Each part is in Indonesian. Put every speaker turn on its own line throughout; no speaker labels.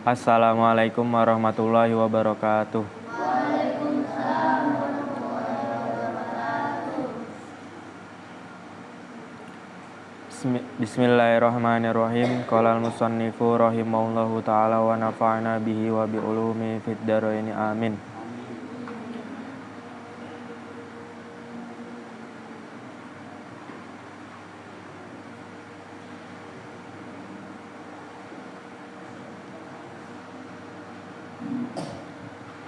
Assalamualaikum warahmatullahi wabarakatuh. Bismillahirrahmanirrahim. Qala al-musannifu rahimahullahu ta'ala wa nafa'na bihi wa bi ulumi fid dharain amin.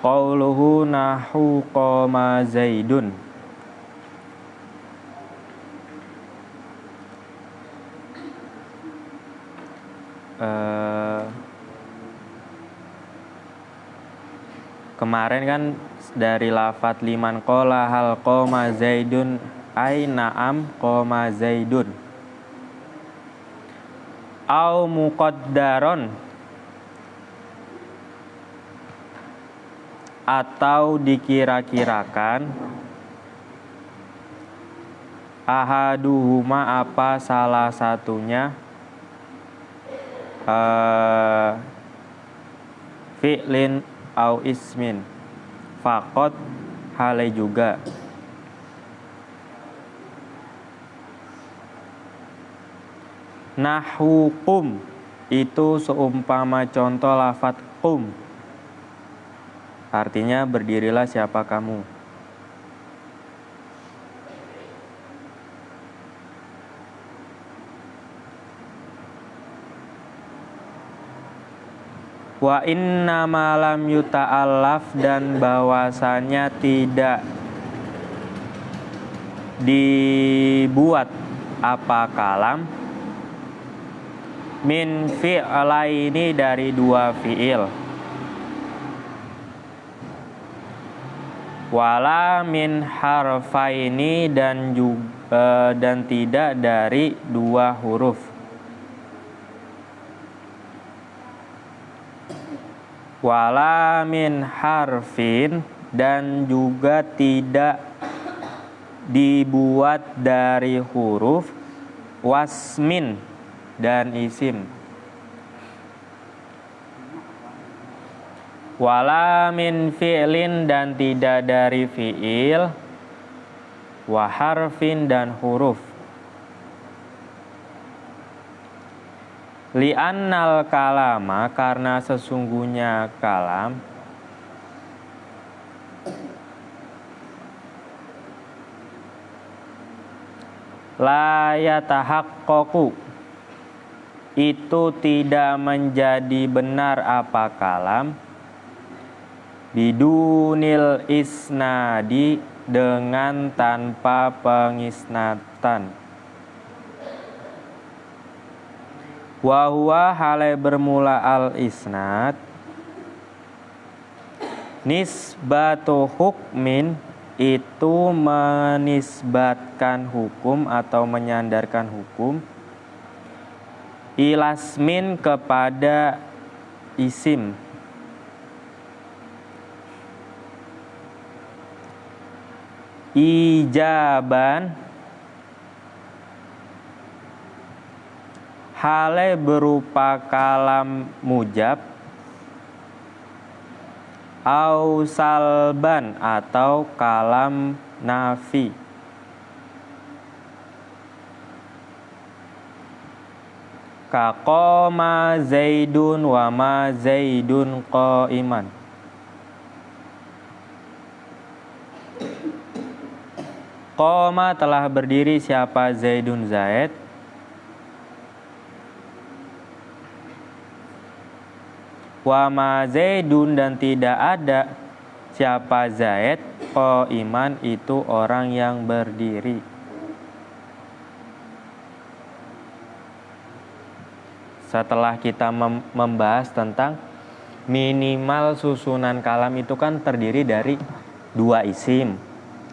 Qauluhu nahu qama Zaidun. Kemarin kan dari lafat liman qala hal qama Zaidun ay na'am qama Zaidun. Au muqaddaron, atau dikira-kirakan, ahaduhuma apa salah satunya, fi'lin au ismin, faqat hale juga. Nahwu qum itu seumpama contoh lafat qum, artinya berdirilah siapa kamu. Wa inna malam yuta'allaf, dan bahwasanya tidak dibuat apa kalam, min fi'laini dari dua fi'il, wala min harfaini dan tidak dari dua huruf, wala min harfin, dan juga tidak dibuat dari huruf, wasmin, dan isim. Wala min fi'lin, dan tidak dari fi'il, wa harfin, dan huruf. Li'annal kalama, karena sesungguhnya kalam, la yatahaqqaqu, itu tidak menjadi benar apa kalam, bidunil isnadi, dengan tanpa pengisnatan. Wa huwa, hale bermula al isnad, nisbatu hukmin, itu menisbatkan hukum atau menyandarkan hukum, ilasmin, kepada isim. Ijaban, hale berupa kalam mujab, au salban, atau kalam nafi. Ka qoma Zaidun wa ma Zaidun qa'iman. Qoma telah berdiri siapa Zaidun Zaid, wa ma Zaidun, dan tidak ada siapa Zaid, qa'iman, itu orang yang berdiri. Setelah kita membahas tentang minimal susunan kalam itu kan terdiri dari dua isim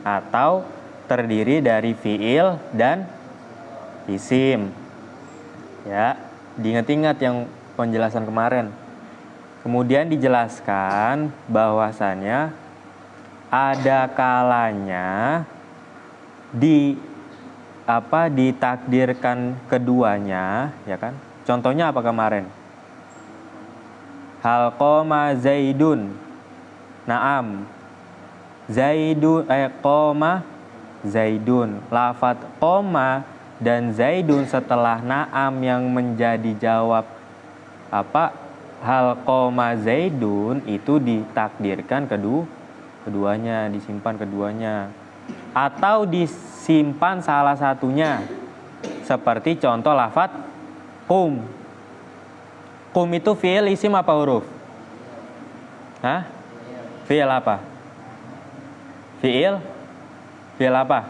atau terdiri dari fiil dan isim. Ya, diingat-ingat yang penjelasan kemarin. Kemudian dijelaskan bahwasannya ada kalanya ditakdirkan keduanya, ya kan? Contohnya apa kemarin? Hal qoma Zaidun. Naam. Qoma Zaidun. Lafat qoma dan Zaidun setelah naam yang menjadi jawab apa? Hal qoma Zaidun itu ditakdirkan keduanya, disimpan keduanya. Atau disimpan salah satunya. Seperti contoh lafat qum. Qum itu fi'il, isim apa huruf? Hah? Fi'il apa? Fi'il? Fi'il apa?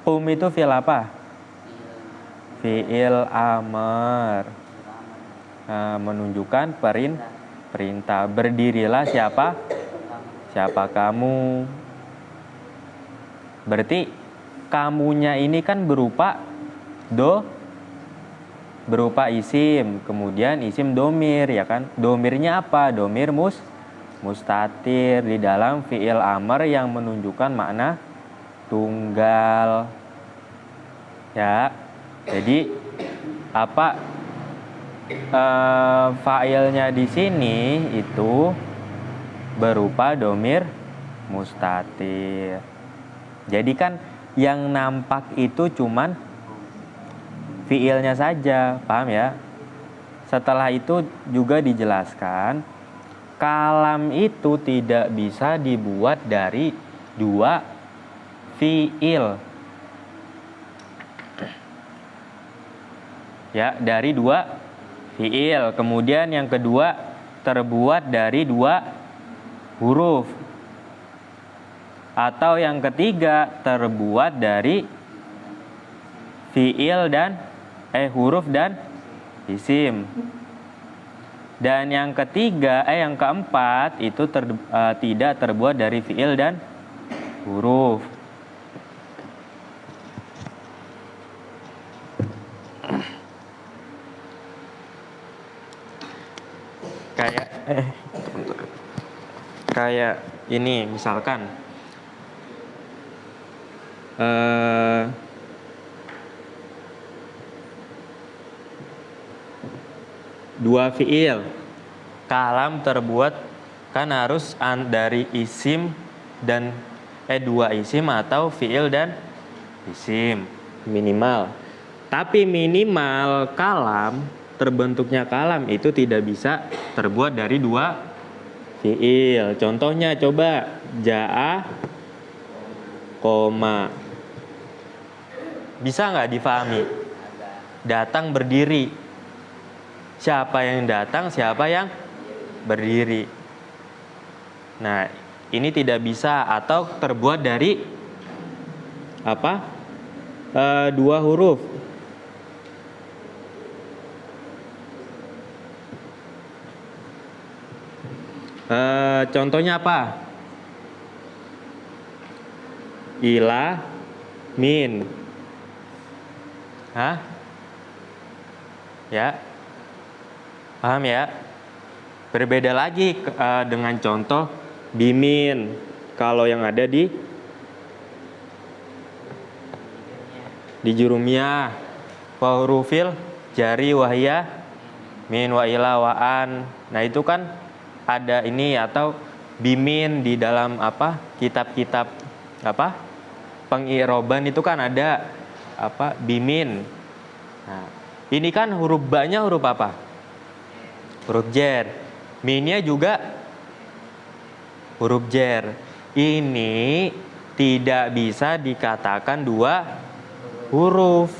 Qum itu fi'il apa? Fi'il amr. Nah, menunjukkan perintah. Berdirilah siapa? Siapa kamu? Berarti kamunya ini kan berupa berupa isim, kemudian isim domir, ya kan? Domirnya apa? Domir mustatir di dalam fi'il amr yang menunjukkan makna tunggal. Ya, jadi apa fa'ilnya di sini itu berupa domir mustatir. Jadi kan yang nampak itu cuman fiilnya saja, paham ya? Setelah itu juga dijelaskan, kalam itu tidak bisa dibuat dari dua fiil. Ya, dari dua fiil. Kemudian yang kedua terbuat dari dua huruf. Atau yang ketiga terbuat dari fiil dan huruf dan isim. Dan yang ketiga yang keempat itu tidak terbuat dari fiil dan huruf. Kayak ini misalkan dua fiil, kalam terbuat kan harus dari isim dan dua isim atau fiil dan isim minimal. Tapi minimal kalam, terbentuknya kalam itu tidak bisa terbuat dari dua fiil. Contohnya coba ja'a koma. Bisa nggak difahami? Datang berdiri. Siapa yang datang, siapa yang berdiri. Nah, ini tidak bisa atau terbuat dari apa? Dua huruf. Contohnya apa? Ila, min. Hah? Ya. Paham ya? Berbeda lagi dengan contoh bimin. Kalau yang ada di jurumiyah. Wa hurufil jari wahya min wa ila wa an. Nah, itu kan ada ini atau bimin di dalam apa? Kitab-kitab apa? Pengiroban itu kan ada apa? Bimin. Nah, ini kan huruf ba-nya huruf apa? Huruf jer. Minnya juga huruf jer. Ini tidak bisa dikatakan dua huruf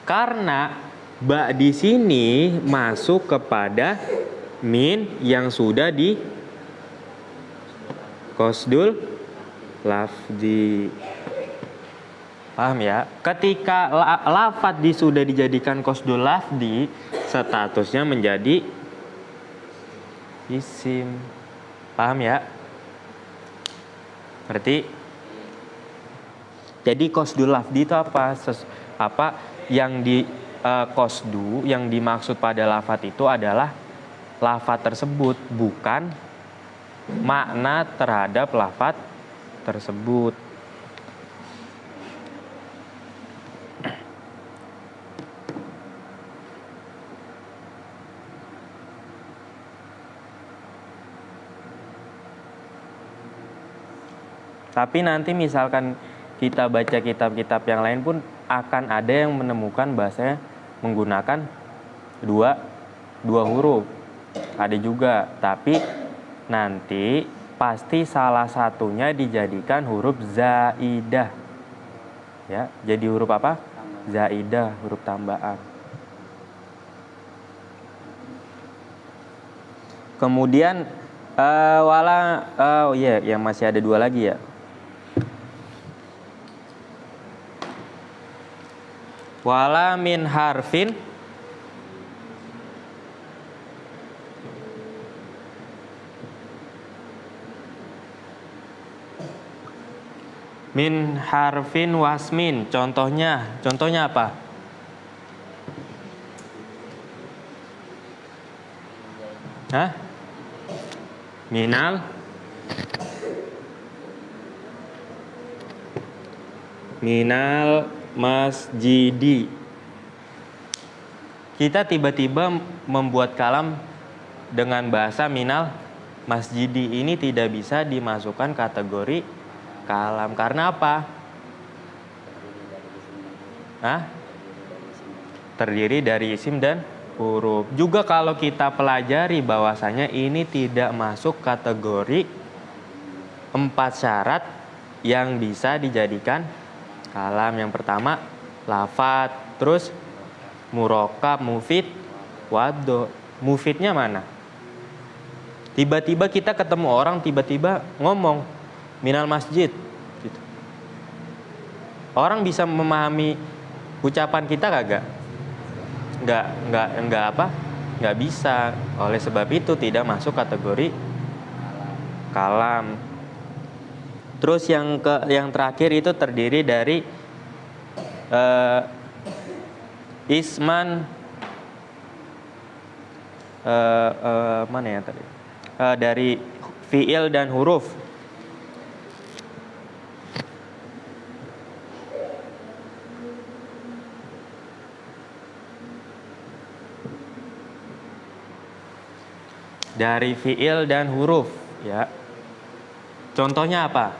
karena ba di sini masuk kepada min yang sudah di qasdul lafzi. Paham ya? Ketika lafaz sudah dijadikan qasdul lafzi, statusnya menjadi isim. Paham ya? Berarti jadi qasdul lafzi itu apa? Apa yang di qasdu yang dimaksud pada lafaz itu adalah lafaz tersebut, bukan makna terhadap lafaz tersebut. Tapi nanti misalkan kita baca kitab-kitab yang lain pun akan ada yang menemukan bahasanya menggunakan dua huruf. Ada juga, tapi nanti pasti salah satunya dijadikan huruf zaidah. Ya, jadi huruf apa? Zaidah, huruf tambahan. Kemudian yang masih ada dua lagi ya. Wala min harfin min harfin wasmin. Contohnya apa? Hah? Minal masjidi. Kita tiba-tiba membuat kalam dengan bahasa minal masjidi. Ini tidak bisa dimasukkan kategori kalam. Karena apa? Terdiri dari isim dan huruf. Juga kalau kita pelajari bahwasanya ini tidak masuk kategori 4 syarat yang bisa dijadikan kalam. Yang pertama lafadz, terus murokab, mufid, wado. Mufidnya mana? Tiba-tiba kita ketemu orang tiba-tiba ngomong minal masjid gitu. Orang bisa memahami ucapan kita kagak? Nggak bisa. Oleh sebab itu tidak masuk kategori kalam. Terus yang terakhir itu terdiri dari isman mana ya tadi? Dari fiil dan huruf. Dari fiil dan huruf, ya. Contohnya apa?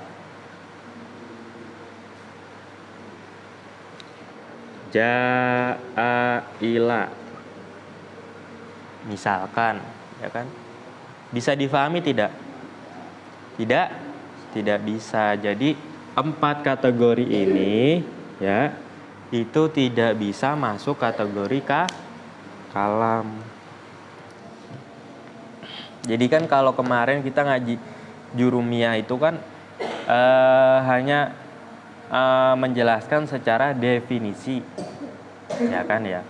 Ja'a ila. Misalkan, ya kan? Bisa difahami tidak? Tidak bisa. Jadi 4 kategori ini, ya, itu tidak bisa masuk kategori kalam. Jadi kan kalau kemarin kita ngaji jurumiyah itu kan hanya menjelaskan secara definisi, ya kan ya.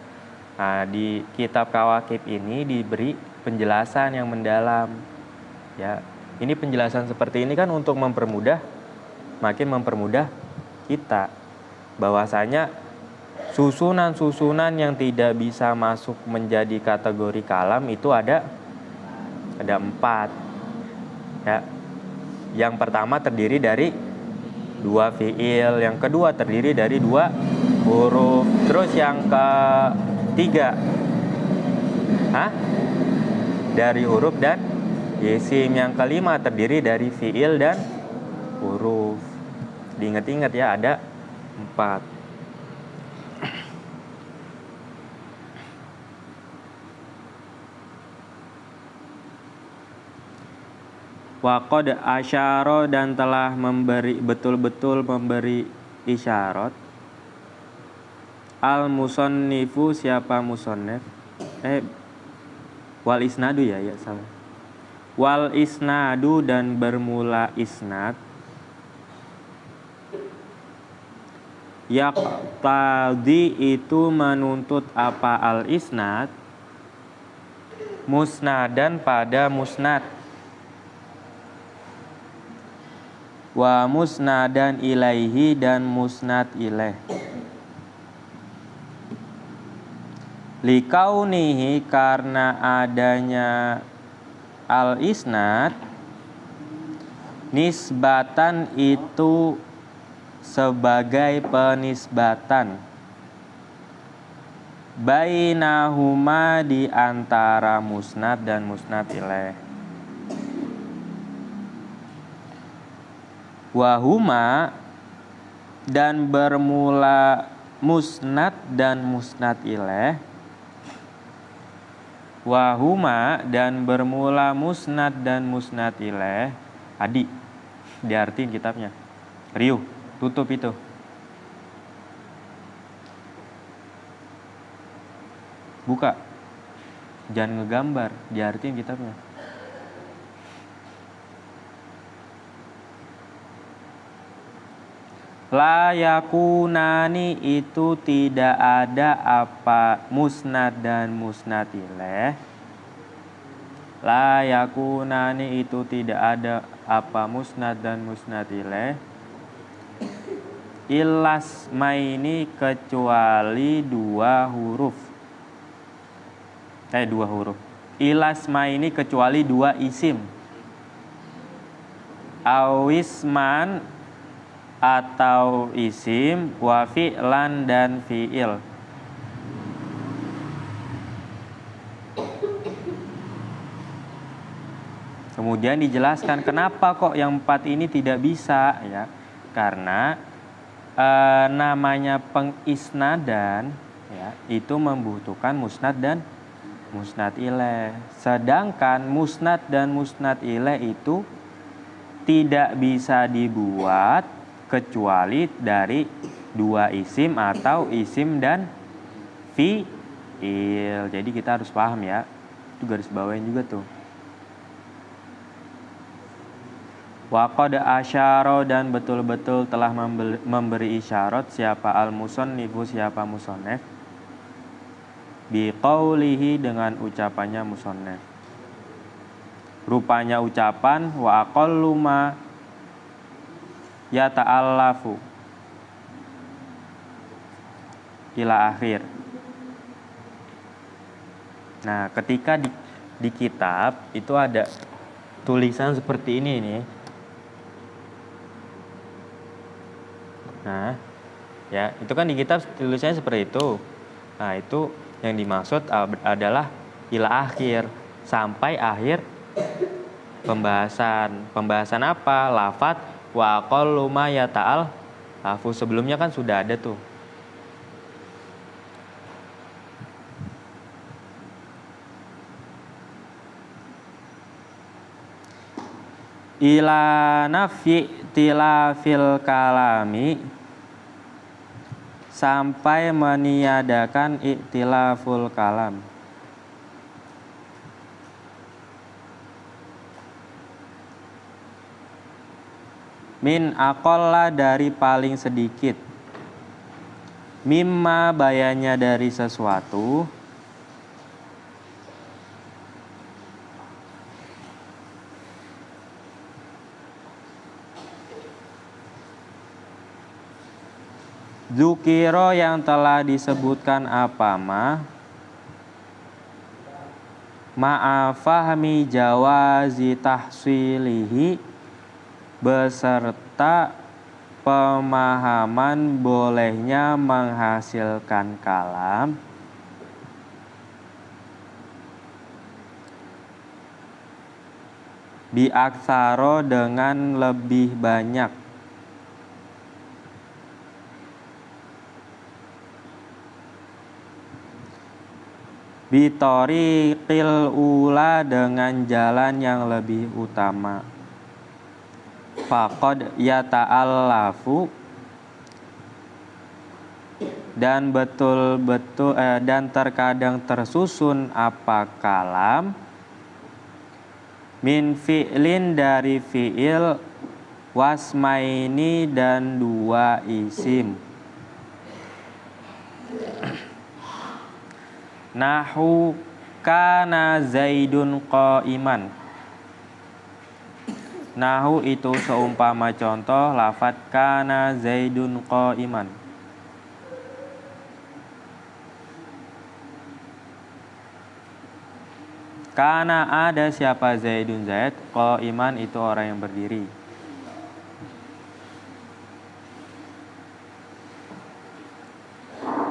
Nah, di kitab Kawakib ini diberi penjelasan yang mendalam, ya. Ini penjelasan seperti ini kan untuk makin mempermudah kita bahwasanya susunan-susunan yang tidak bisa masuk menjadi kategori kalam itu ada 4, ya. Yang pertama terdiri dari 2 fiil, yang kedua terdiri dari 2 huruf, terus yang ketiga dari huruf dan isim, yang kelima terdiri dari fiil dan huruf. Diingat-ingat ya, ada 4. Waqad asyara, dan telah betul-betul memberi isyarat. Al musannifu, siapa musannif? Wal isnadu ya salah. Wal isnadu, dan bermula isnad. Yaqtadi, itu menuntut apa al isnad? Musnadan, pada musnad. Wa musnadan ilaihi, dan musnad ilaih. Likaunihi, karena adanya al-isnad, nisbatan, itu sebagai penisbatan, bainahuma, di antara musnad dan musnad ilaih. Wahuma dan bermula musnad dan musnad ilaih. Wahuma dan bermula musnad dan musnad ilaih. Adi, diartiin kitabnya. Riuh, tutup itu. Buka. Jangan ngegambar, diartiin kitabnya. La yakunani itu tidak ada apa musnad dan musnad ilaih. La yakunani itu tidak ada apa musnad dan musnad ilaih. Ilas maini kecuali dua huruf. Ilas maini kecuali dua isim. Awisman atau isim, wa fi'lan dan fi'il. Kemudian dijelaskan kenapa kok yang 4 ini tidak bisa ya. Karena namanya pengisnadan ya, itu membutuhkan musnad dan musnad ilaih. Sedangkan musnad dan musnad ilaih itu tidak bisa dibuat kecuali dari dua isim atau isim dan fi'il. Jadi kita harus paham ya. Itu garis bawahin juga tuh. Wa qad asyara dan betul-betul telah memberi isyarat siapa al-musannifu, siapa musannif, bi qaulihi dengan ucapannya musannif. Rupanya ucapan wa aqallu ma ya ta'allafu ila akhir. Nah, ketika di kitab itu ada tulisan seperti ini nih. Nah, ya, itu kan di kitab tulisannya seperti itu. Nah, itu yang dimaksud adalah ila akhir, sampai akhir pembahasan. Pembahasan apa? Lafat wa aqallu ma yata'al lafu. Sebelumnya kan sudah ada tuh. Ila nafi tilafil kalami, sampai meniadakan iktilaful kalam. Min aqalla dari paling sedikit. Mimma bayannya dari sesuatu. Dzukiro yang telah disebutkan apa ma'afahmi jawazi tahsilihi, beserta pemahaman bolehnya menghasilkan kalam, biaksaro dengan lebih banyak, bitoriqil ula dengan jalan yang lebih utama. Faqad yata'allafu dan betul-betul dan terkadang tersusun apa kalam, min fi'lin dari fi'il, wasmaini dan dua isim. Nahu kana Zaidun qa'iman. Nahu itu seumpama contoh lafat kana Zaidun qa'iman. Kana ada siapa Zaidun Zaid, qa'iman itu orang yang berdiri.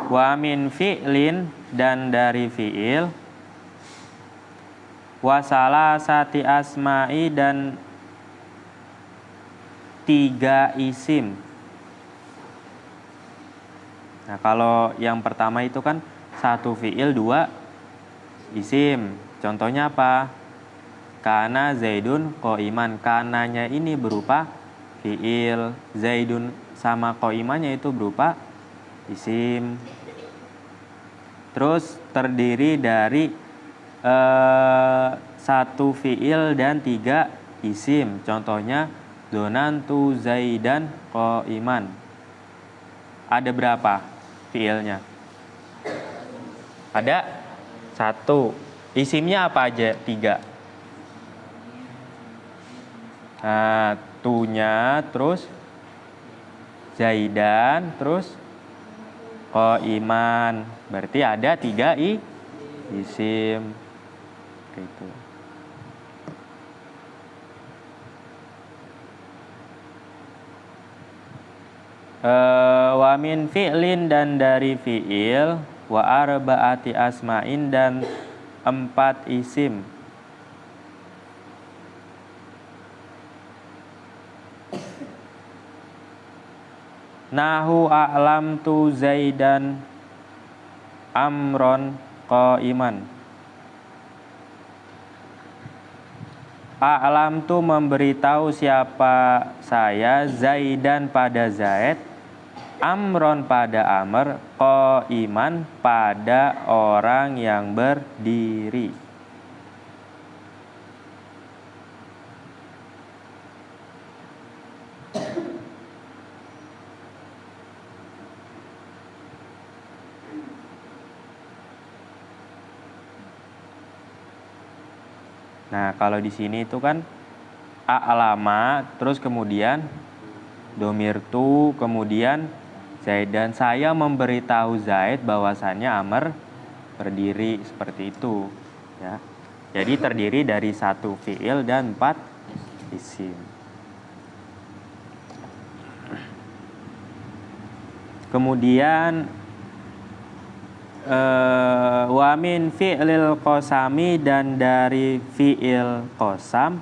Wa min fi'lin dan dari fi'il, wa salasati asma'i dan 3 isim. Nah, kalau yang pertama itu kan 1 fiil 2 isim. Contohnya apa? Kana Zaidun qa'iman. Kananya ini berupa fiil, Zaidun sama qa'imannya itu berupa isim. Terus terdiri dari 1 fiil dan 3 isim. Contohnya donantu Zaidan qa'iman. Ada berapa fiilnya? Ada 1. Isimnya apa aja? 3. Nah, tunya, terus Zaidan, terus qa'iman. Berarti ada 3 isim. Gitu. Wa min fi'lin, dan dari fi'il, wa arba'ati asma'in, dan 4 isim. Nahu a'lamtu Zaidan amron qa'iman. A'lamtu memberitahu siapa saya, Zaidan pada Zaid, amron pada Amr, qa'iman pada orang yang berdiri. Nah, kalau di sini itu kan a'lama, terus kemudian domirtu, kemudian Zaid, dan saya memberitahu Zaid bahwasannya Amr berdiri, seperti itu ya. Jadi terdiri dari 1 fiil dan 4 isim. Kemudian wa min fi'lil qasami, dan dari fi'il qasam,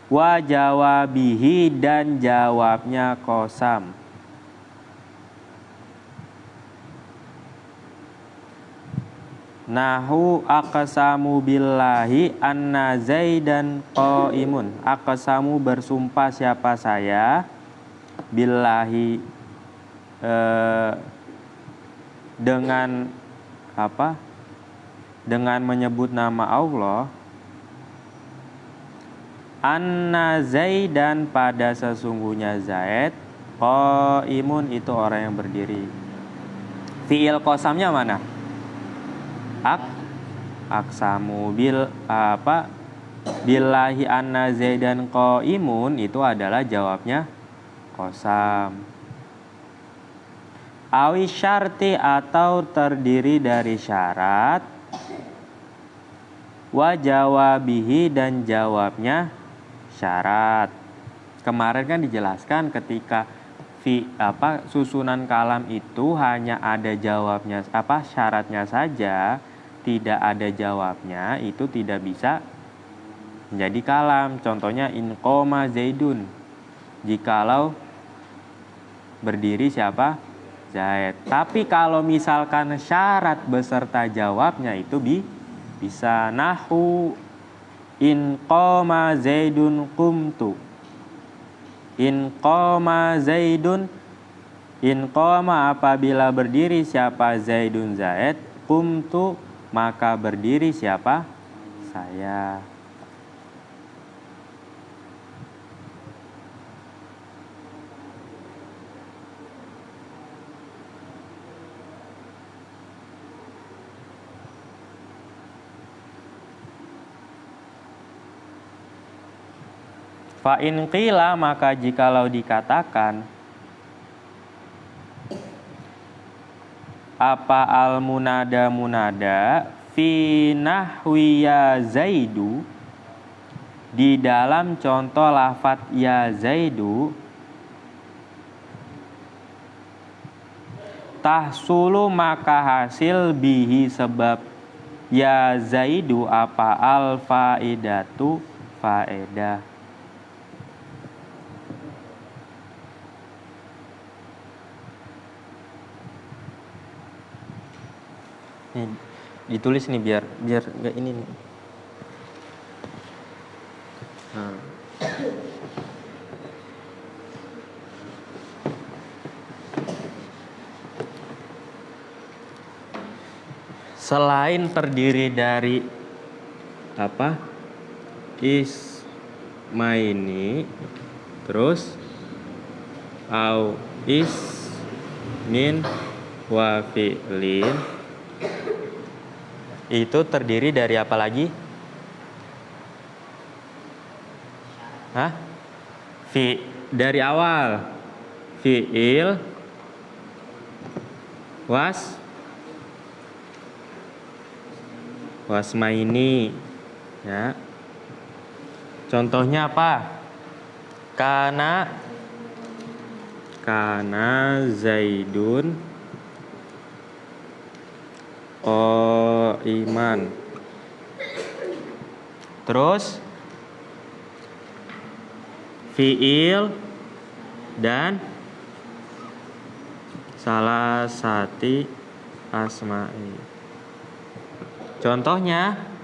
wa jawabihi, dan jawabnya qasam. Nahu aqsamu billahi anna Zaidan qa'imun. Aqsamu bersumpah siapa saya, billahi dengan apa? Dengan menyebut nama Allah. Anna Zaidan, pada sesungguhnya Zaid, qa'imun, itu orang yang berdiri. Fi'il qasamnya mana? Aqsamu billahi anna Zaidan qa'imun, itu adalah jawabnya qasam. Awi syarti, atau terdiri dari syarat, wa jawabihi, dan jawabnya syarat. Kemarin kan dijelaskan ketika susunan kalam itu hanya ada jawabnya, syaratnya saja, tidak ada jawabnya, itu tidak bisa menjadi kalam. Contohnya in qoma Zaidun, jikalau berdiri siapa? Zaid. Tapi kalau misalkan syarat beserta jawabnya, itu bisa. Nahu in qoma Zaidun qumtu. In qoma Zaidun, in qoma apabila berdiri siapa Zaidun Zaid, qumtu maka berdiri siapa? Saya. Fa in qila, maka jikalau dikatakan apa al munada fi nahwi ya Zaidu, di dalam contoh lafadz ya Zaidu, tahsulu maka hasil bihi sebab ya Zaidu apa al faidatu faedah. Nih, ditulis nih biar nggak ini nih. Nah. Selain terdiri dari apa? Ismaini, terus au ismin wa fi'lin, itu terdiri dari apa lagi? Hah? Dari awal fi'il, wasmaini, ya. Contohnya apa? Kana Zaidun iman. Terus fi'il dan salah sati asma'i. Contohnya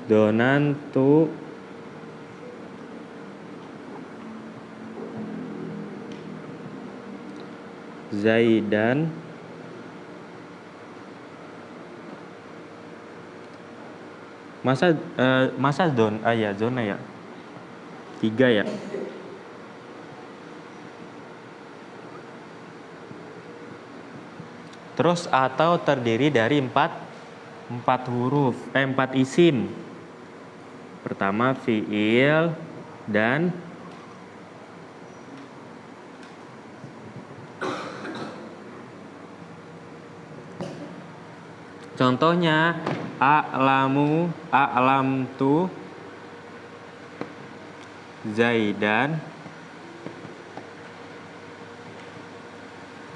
donantu Zaidan masa zona ya 3 ya. Terus atau terdiri dari 4 huruf, 4 isim. Pertama fi'il dan contohnya a'lamtu Zaidan,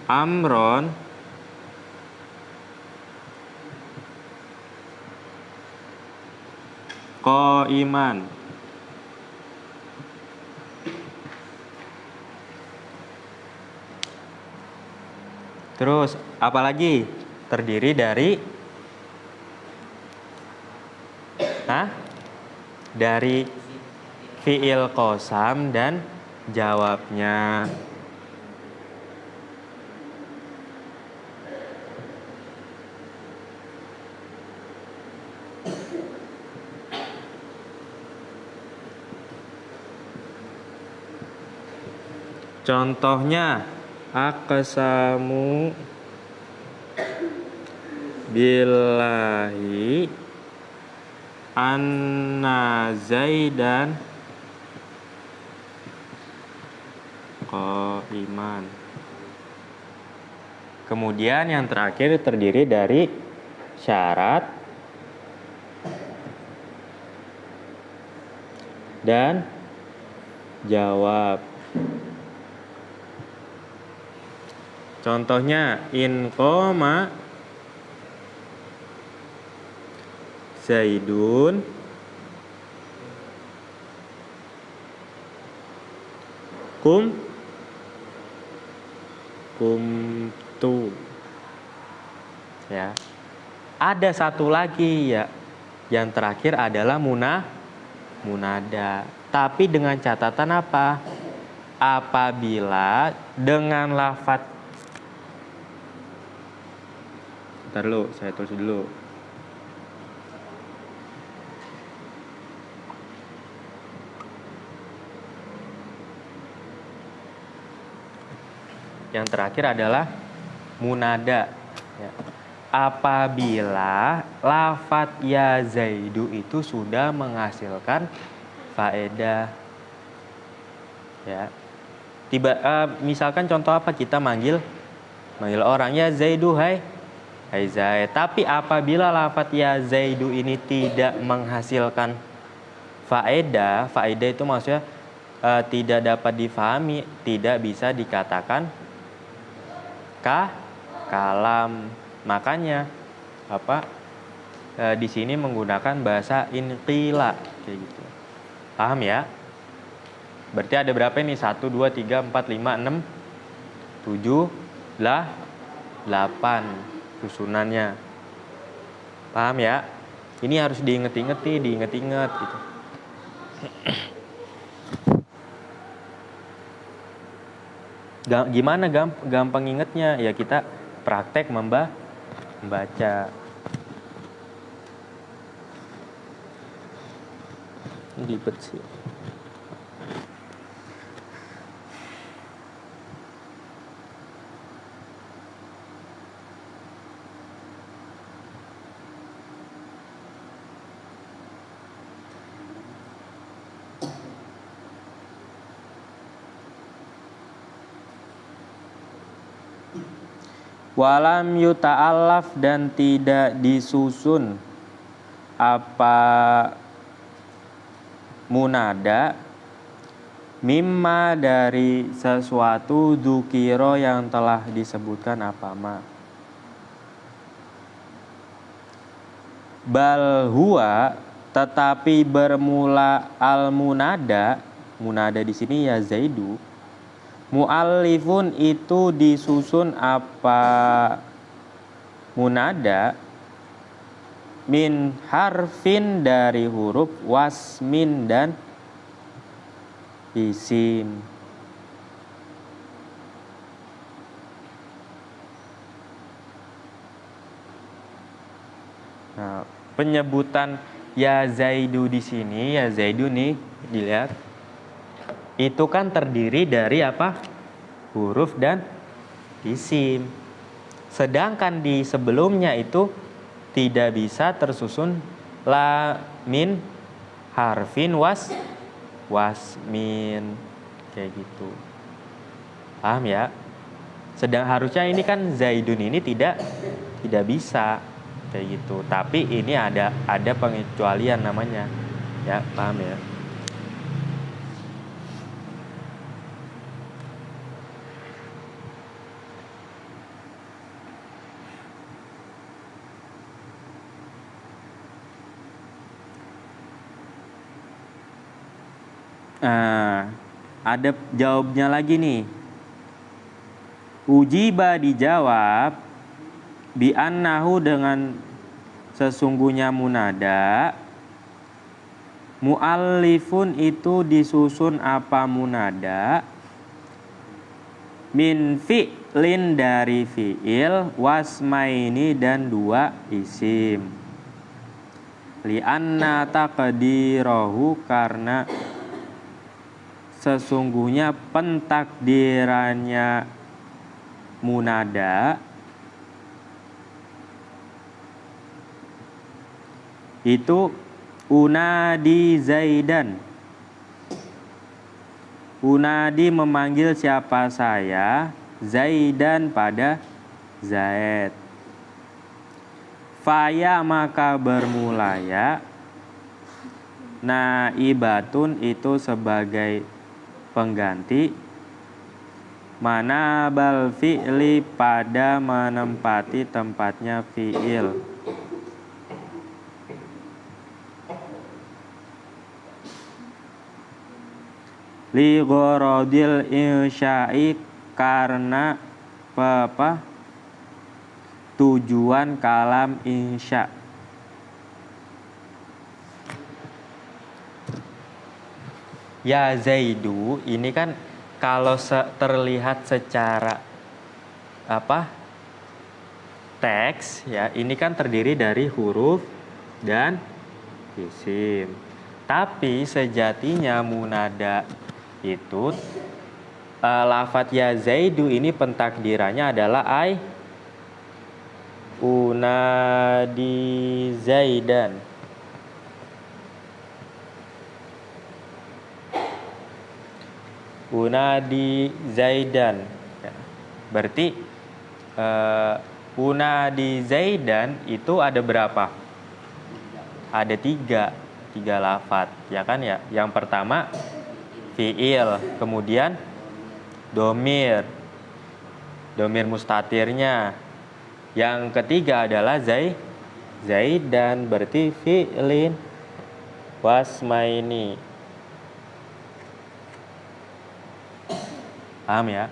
Amron qa'iman. Terus apalagi? Terdiri dari dari fi'il qasam dan jawabnya. Contohnya aqsamu billahi anna Zaidan qa'iman. Kemudian yang terakhir terdiri dari syarat dan jawab. Contohnya in qoma Zaidun kumtu. Ya. Ada satu lagi ya. Yang terakhir adalah munada. Tapi dengan catatan apa? Apabila dengan lafadz. Bentar dulu, saya tulis dulu. Yang terakhir adalah munada. Ya. Apabila lafadz ya Zaidu itu sudah menghasilkan faedah. Ya. Misalkan contoh apa? Kita manggil orang, ya Zaidu, hai Zaid. Tapi apabila lafadz ya Zaidu ini tidak menghasilkan faedah itu maksudnya tidak dapat difahami, tidak bisa dikatakan kalam. Makanya di sini menggunakan bahasa inqila. kayak gitu. Paham ya? Berarti ada berapa ini? 1, 2, 3, 4, 5, 6, 7, 8 susunannya. Paham ya? Ini harus diinget-inget gitu. Gimana gampang ingetnya? Ya kita praktek membaca. Ribet sih. Walam yuta'allaf dan tidak disusun apa munada mimma dari sesuatu dzukiro yang telah disebutkan apa ma. Bal huwa tetapi bermula al munada di sini ya zaidu. Mu'allifun itu disusun apa munada min harfin dari huruf wasmin dan isim. Nah, penyebutan ya zaidu di sini, ya zaidu nih dilihat. Itu kan terdiri dari apa? Huruf dan isim. Sedangkan di sebelumnya itu tidak bisa tersusun la min harfin wasmin kayak gitu. Paham ya? Sedang harusnya ini kan zaidun ini tidak bisa kayak gitu. Tapi ini ada pengecualian namanya. Ya, paham ya? Ada jawabnya lagi nih. Ujiba dijawab bi annahu dengan sesungguhnya munada mu'allifun itu disusun apa munada min fi'lin dari fi'il wasmaini dan 2 isim li'anna taqdirahu karena sesungguhnya pentakdirannya munada itu unadi zaidan. Unadi memanggil siapa saya, zaidan pada zaid. Faya maka bermulaya naibatun itu sebagai pengganti manabal fi'li pada menempati tempatnya fi'il. Li gharadil insya'i karena tujuan kalam insya. Ya zaidu ini kan kalau terlihat secara teks ya ini kan terdiri dari huruf dan isim. Tapi sejatinya munada itu lafadz ya zaidu ini pentakdirannya adalah unadi zaidan. Unadi zaidan. Berarti unadi zaidan itu ada berapa? Ada tiga lafadz, ya kan ya. Yang pertama fi'il, kemudian domir mustatirnya. Yang ketiga adalah zaidan, berarti fi'lin wasmaini. Paham ya?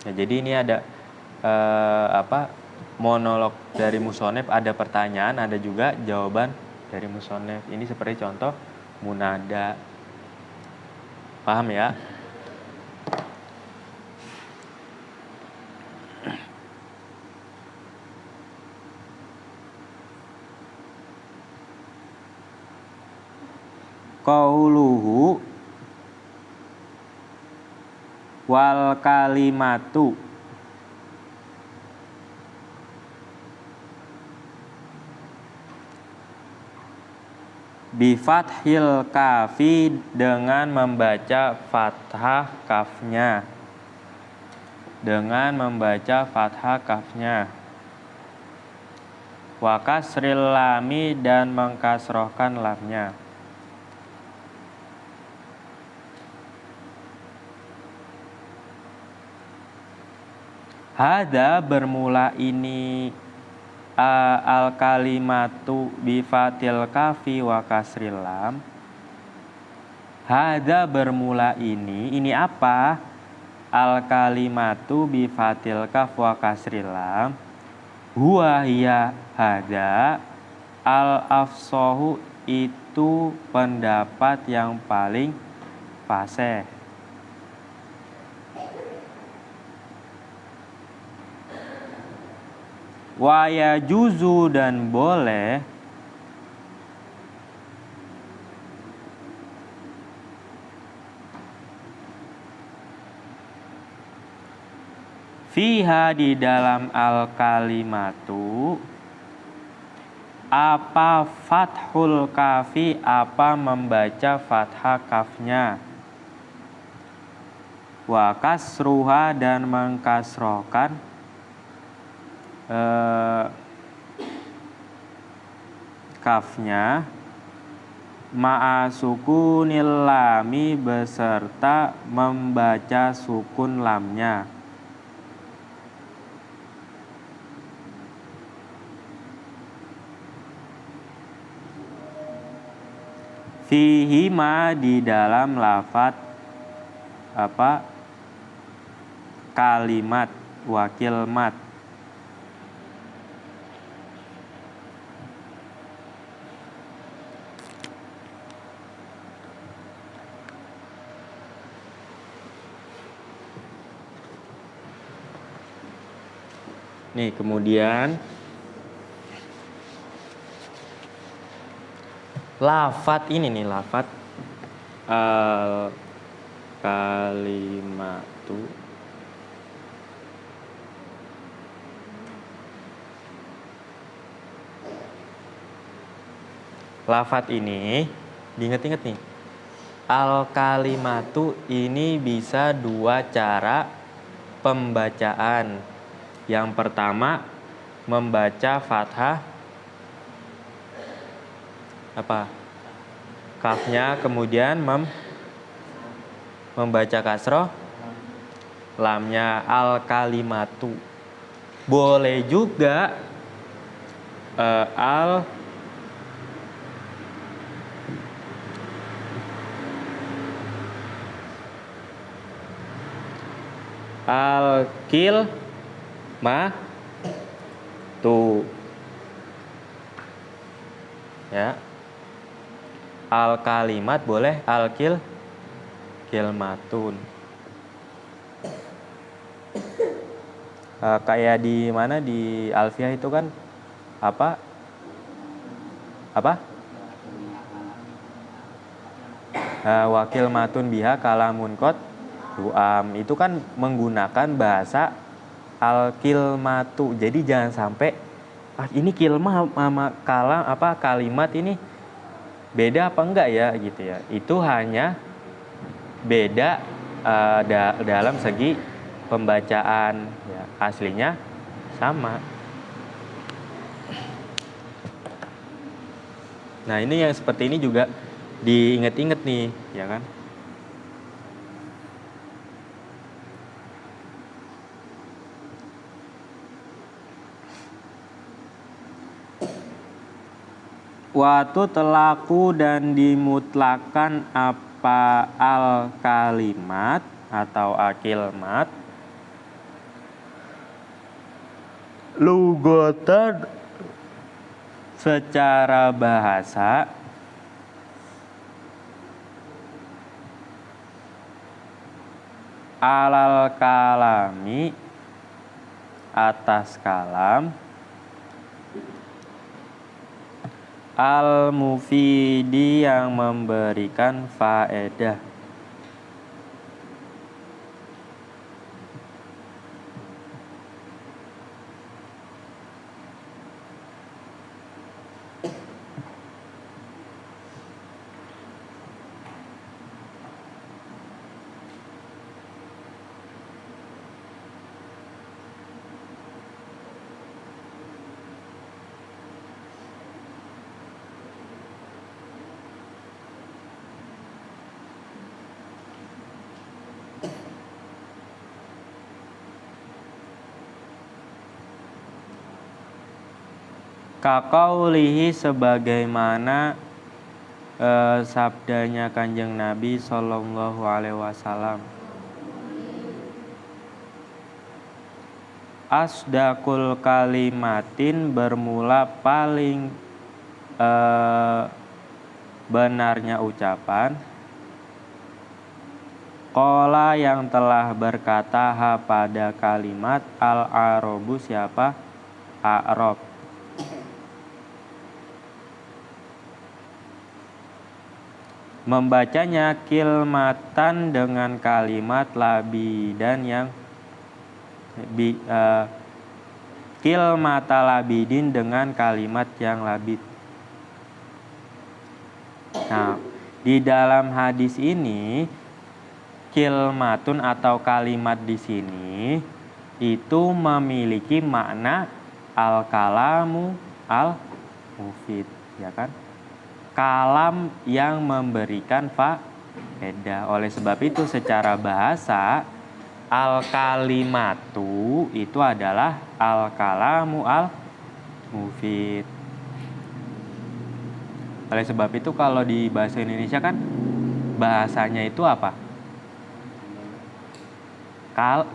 Nah, jadi ini ada monolog dari musonef, ada pertanyaan, ada juga jawaban dari musonef. Ini seperti contoh munada. Paham ya? Qauluhu wal kalimatu bifathil kafi, dengan membaca fathah kafnya, dengan membaca fathah kafnya, wa kasril lami, dan mengkasrohkan lamnya. Hada, bermula ini, al kalimatu bifatil kafi wa kasril lam. Hada, bermula ini apa? Al kalimatu bifatil kaf wa kasril lam. Huwa hiya hada al afsahu, itu pendapat yang paling fasih. Wa yajuzu, dan boleh, fiha, di dalam al kalimatu, apa fathul kafi, apa membaca fathah kafnya, wa kasruha, dan mengkasrohkan kafnya, ma'a sukunil lami, beserta membaca sukun lamnya. Fihima, di dalam lafadz kalimat wakil mat. Nih, kemudian lafadz ini nih, lafadz al kalimatu lafadz ini diinget-inget nih. Al kalimatu ini bisa dua cara pembacaan. Yang pertama, membaca fathah kafnya, kemudian membaca kasroh lamnya, al kalimatu. Boleh juga al kil tu, ya. Al kalimat boleh al kilmatun. Kayak di mana, di Alfiah itu kan apa wakil matun biha kalamun kot duam, itu kan menggunakan bahasa al-kilmatu. Jadi jangan sampai ini kilmah sama kalimat ini beda apa enggak ya gitu ya. Itu hanya beda dalam segi pembacaan ya, aslinya sama. Nah, ini yang seperti ini juga diinget-inget nih, ya kan? Watu telaku dan dimutlakan apa al kalimat atau akilmat lugotan secara bahasa alal kalami atas kalam al-mufidi yang memberikan faedah. Kakaulihi sebagaimana sabdanya Kanjeng Nabi Sallallahu Alaihi Wasallam. Asdaqul kalimatin bermula paling benarnya ucapan. Qala yang telah berkata pada kalimat al-arabu siapa? A'rab. Membacanya kilmatan dengan kalimat labidan yang kilmata labidin dengan kalimat yang labid. Nah, di dalam hadis ini kilmatun atau kalimat di sini itu memiliki makna al-kalamu al-mufid, ya kan? Kalam yang memberikan faedah. Oleh sebab itu secara bahasa al-kalimatu itu adalah al-kalamu al-mufid. Oleh sebab itu kalau di bahasa Indonesia kan bahasanya itu apa?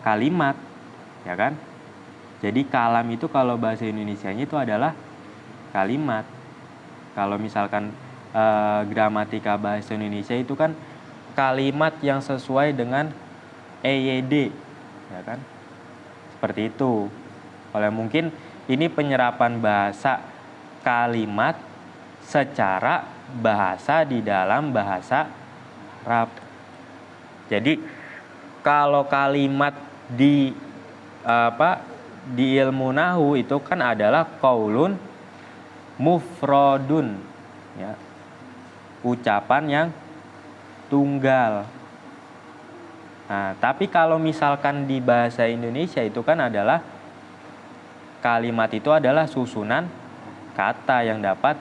Kalimat, ya kan? Jadi kalam itu kalau bahasa Indonesianya itu adalah kalimat. Kalau misalkan gramatika bahasa Indonesia itu kan kalimat yang sesuai dengan EYD, ya kan? Seperti itu. Oleh mungkin ini penyerapan bahasa kalimat secara bahasa di dalam bahasa Arab. Jadi kalau kalimat di ilmu nahwu itu kan adalah qaulun mufradun, ya. Ucapan yang tunggal. Nah, tapi kalau misalkan di bahasa Indonesia itu kan adalah kalimat itu adalah susunan kata yang dapat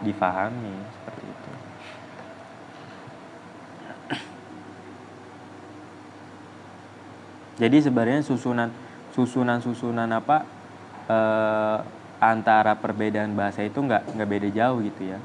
difahami, seperti itu. Jadi sebenarnya susunan apa antara perbedaan bahasa itu nggak beda jauh gitu ya.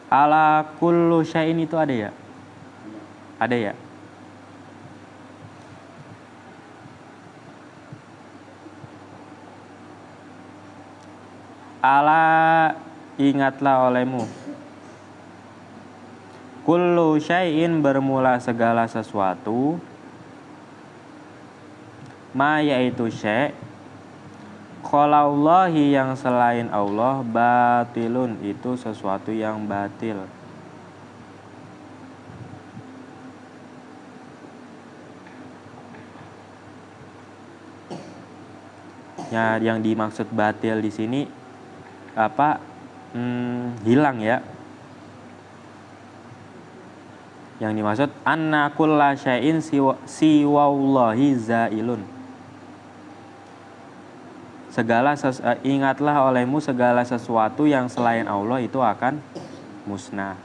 Ala kullu syai'in itu ada ya? Ada ya? Ala ingatlah olehmu. Kullu syai'in bermula segala sesuatu. Ma yaitu syai'. Khalallahi yang selain Allah batilun itu sesuatu yang batil. Ya, yang dimaksud batil di sini apa? Hilang ya. Yang dimaksud anna kulla syai'in siwallahi zailun. Ingatlah olehmu segala sesuatu yang selain Allah itu akan musnah.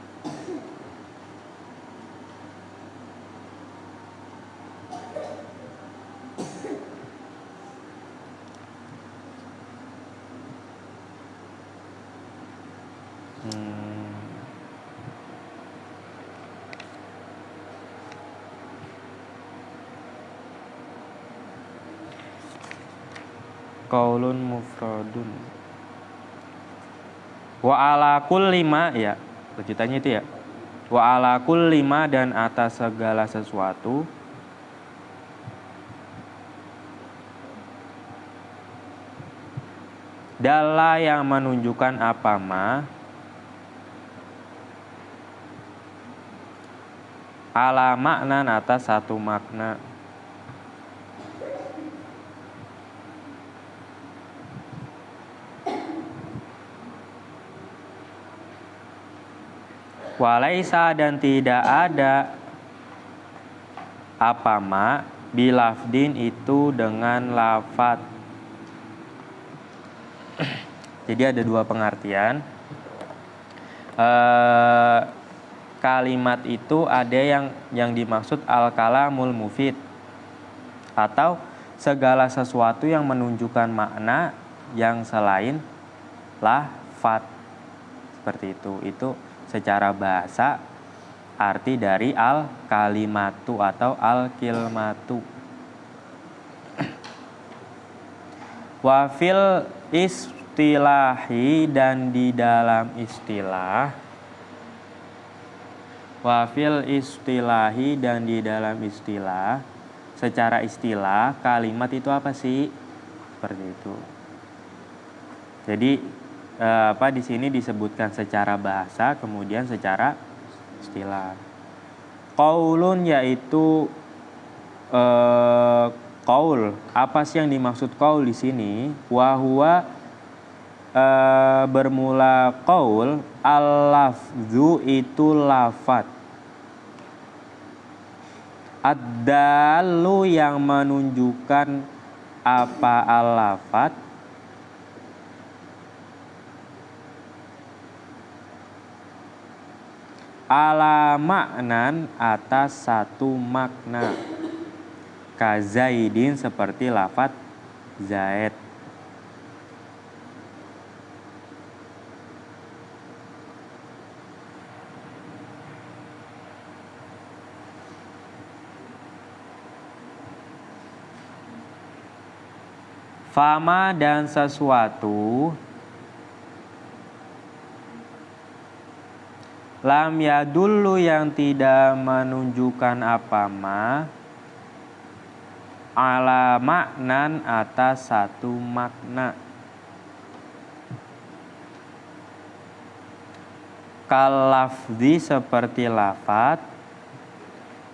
Qaulun mufradun. Wa ala kulli ma ya, lanjutannya itu ya. Wa ala kulli ma dan atas segala sesuatu. Dalla yang menunjukkan apa ma ala makna atas satu makna. Walaisa dan tidak ada apa ma bilafdin itu dengan lafat. Jadi ada dua pengertian. Kalimat itu ada yang dimaksud al-kalamul mufid atau segala sesuatu yang menunjukkan makna yang selain lafat. Seperti itu. Itu secara bahasa arti dari al-kalimatu atau al-kilmatu. Wafil istilahi dan di dalam istilah. Wafil istilahi dan di dalam istilah. Secara istilah kalimat itu apa sih? Seperti itu. Jadi di sini disebutkan secara bahasa, kemudian secara istilah. Qaulun yaitu qaul. Apa sih yang dimaksud qaul di sini? Wa huwa bermula qaul, al-lafzu itu lafat. Ad-dalu yang menunjukkan apa al-lafat. Ala maknan atas satu makna. Kazaidin seperti lafat Zaid. Fama dan sesuatu. Lam yadullu yang tidak menunjukkan apa ma ala maknan atas satu makna. Kalafzi seperti lafat,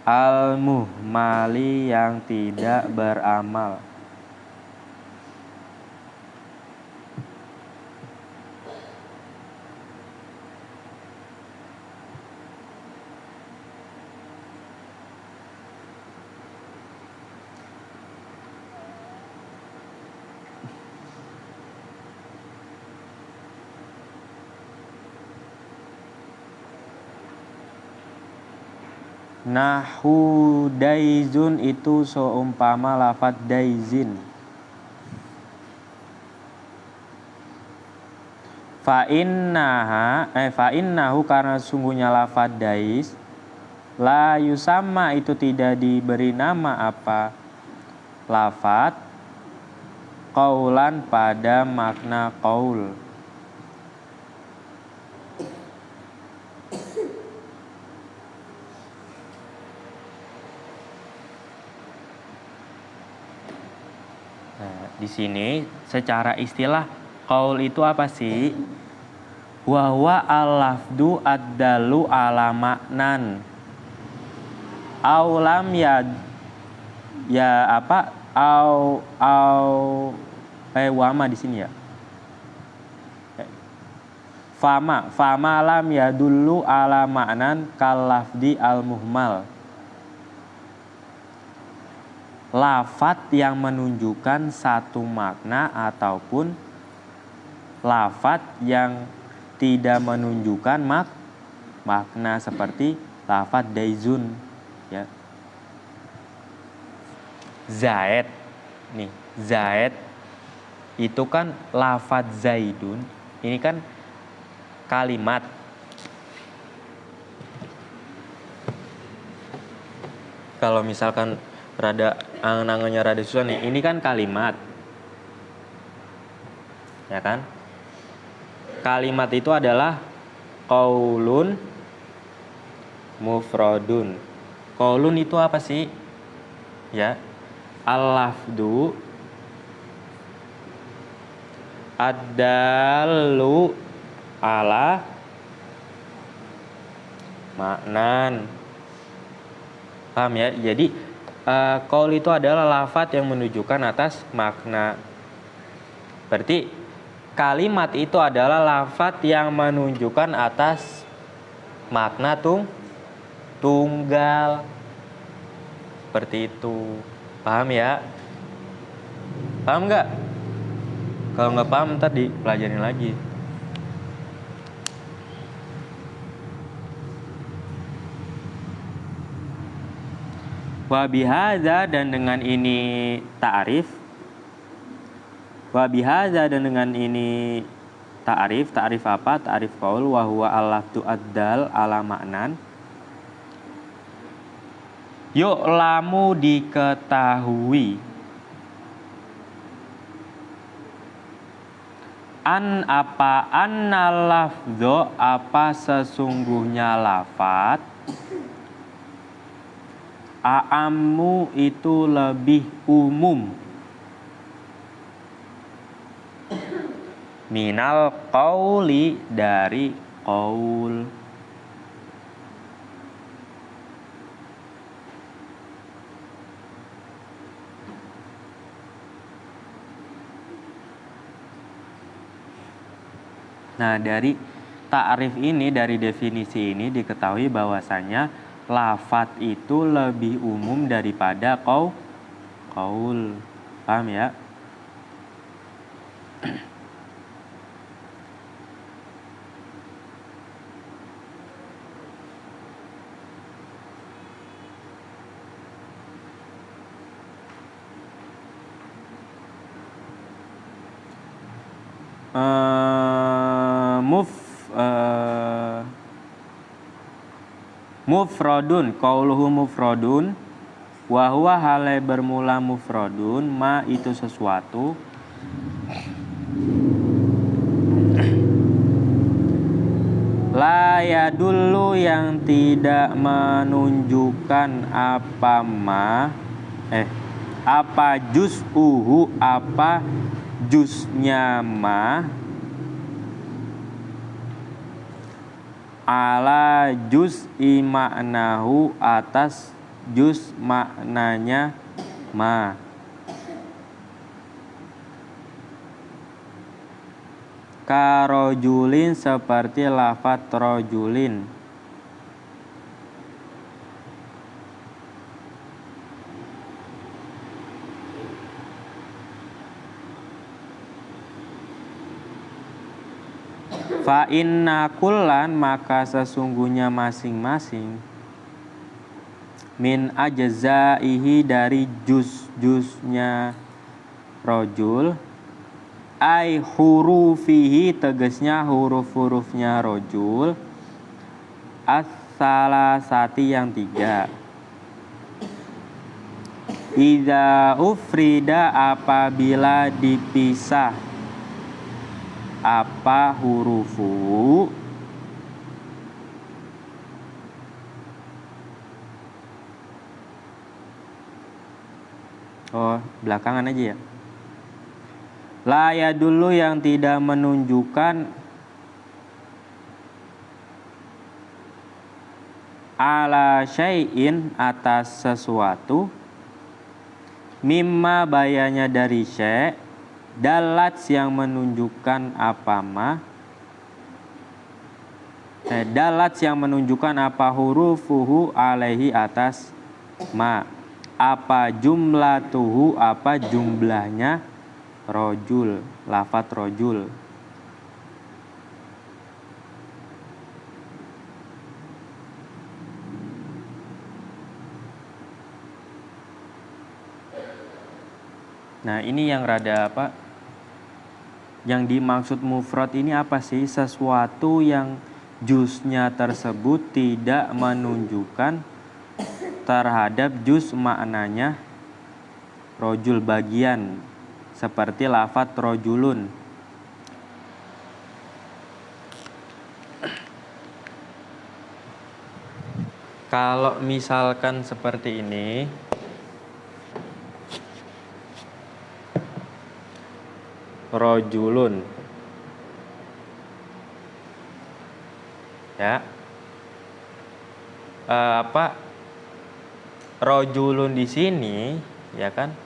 al-muhmali yang tidak beramal. Nahu daizun itu seumpama lafat daizin. Fa'innahu karena sungguhnya lafat daiz. La yusamma itu tidak diberi nama apa lafat. Qaulan pada makna qaul. Di sini secara istilah qaul itu apa sih? Wa huwa al-lafdu ad-dalu ala maknan. Aulam ya apa? Wama di sini ya. Fama lam yadullu ala ma'nan kalafdi al-muhmal. Lafat yang menunjukkan satu makna ataupun lafat yang tidak menunjukkan makna seperti lafat daizun ya. Zaid nih, Zaid itu kan lafat zaidun, ini kan kalimat. Kalau misalkan rada angan-angannya rada susah nih, ini kan kalimat. Ya kan? Kalimat itu adalah qaulun mufradun. Qaulun itu apa sih? Ya. Al-lafdu ad-dallu ala maknan. Paham ya? Jadi qaul itu adalah lafaz yang menunjukkan atas makna. Berarti kalimat itu adalah lafaz yang menunjukkan atas makna tunggal. Seperti itu. Paham ya? Paham nggak? Kalau nggak paham ntar dipelajarin lagi. Wa bihaza, dan dengan ini ta'rif. Wa bihaza, dan dengan ini ta'rif. Ta'rif apa? Ta'rif qaul wa huwa al-lafdu ad-dal ala ma'nan. Yuk lamu diketahui. An apa anna lafdho, apa sesungguhnya lafat. A'ammu itu lebih umum. Minal qauli, dari qaul. Nah, dari ta'rif ini, dari definisi ini diketahui bahwasanya lafat itu lebih umum daripada qaul. Paham ya? Mufradun, qauluhu mufradun, wa huwa hale bermula mufradun, ma itu sesuatu, la yadullu yang tidak menunjukkan apa juz'uhu, apa juz'nya ma, ala juz'i maknahu, atas juz maknanya ma. Karojulin, seperti lafat rojulin. Fa inna kullan, maka sesungguhnya masing-masing, min ajzaihi, dari juz-juznya rojul, ai hurufihi, tegasnya huruf-hurufnya rojul, as-salasati, yang 3. Idza ufrida, apabila dipisah apa hurufu, belakangan aja ya. La yadullu, yang tidak menunjukkan, ala syai'in, atas sesuatu, mimma, bayanya dari syai', dalat yang menunjukkan apa dalat yang menunjukkan apa hurufuhu alaihi atas ma, apa jumlatuhu apa jumlahnya rojul, lafat rojul. Nah ini yang rada apa, yang dimaksud mufrad ini apa sih? Sesuatu yang juznya tersebut tidak menunjukkan terhadap juz maknanya rojul bagian, seperti lafat rojulun. Kalau misalkan seperti ini, rojulun, ya, rojulun di sini, ya kan?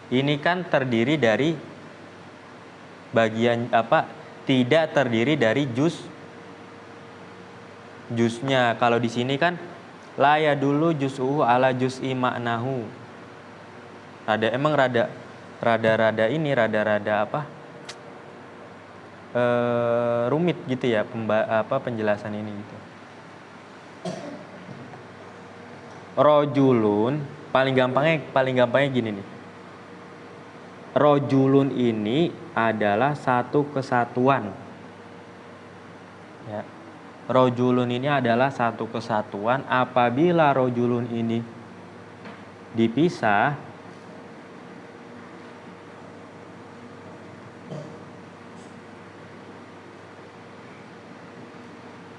Ini kan terdiri dari bagian apa? Tidak terdiri dari juznya. Kalau di sini kan la ya dulu juz'uhu ala juz'i maknahu. Emang rada apa? Rumit gitu ya penjelasan ini gitu. Rojulun paling gampangnya gini nih. Rojulun ini adalah satu kesatuan. Ya. Rojulun ini adalah satu kesatuan. Apabila rojulun ini dipisah,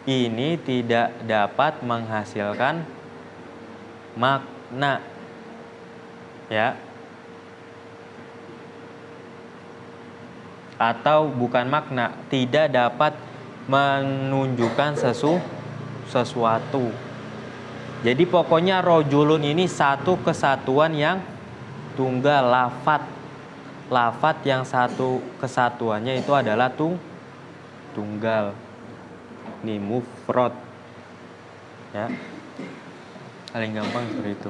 ini tidak dapat menghasilkan makna, ya, atau bukan makna, tidak dapat menunjukkan sesuatu. Jadi pokoknya rojulun ini satu kesatuan yang tunggal, lafat yang satu kesatuannya itu adalah tunggal. Ini mufrad, ya, paling gampang seperti itu.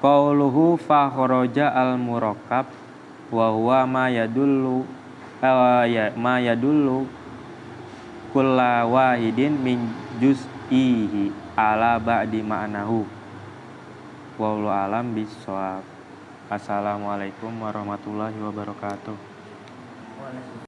Qauluhu fa kharaja al murakkab wa huwa ma yadullu kulla wahidin min juz'ihi ala ba'di ma'nahu. Wallahu alam bissawab. Assalamualaikum warahmatullahi wabarakatuh.